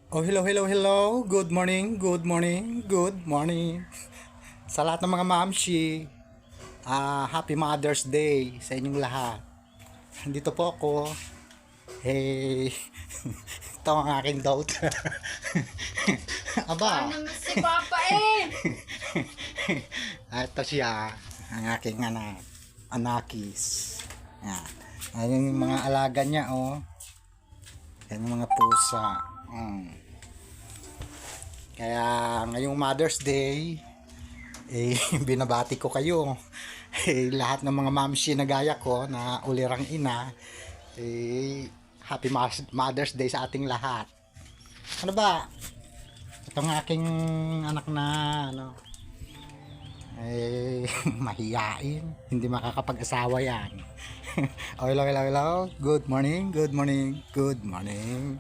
Oh, hello, hello, hello. Good morning, good morning, good morning. Sa lahat ng mga mamshi, Happy Mother's Day sa inyong lahat. Dito po ako. Hey, ito ang aking daughter. Aba, Ano si Papa eh? ito siya, ang aking anak, Anakis. Yan. Ayan yung mga alaga niya, oh. Yan yung mga pusa. Kaya ngayong Mother's Day, binabati ko kayo. Lahat ng mga mamshi na gaya ko na ulirang ina, Happy Mother's Day sa ating lahat. Ano ba? Itong aking anak na mahiyain. Hindi makakapag-asawa yan. Oh, hello, hello, hello. Good morning, good morning, good morning.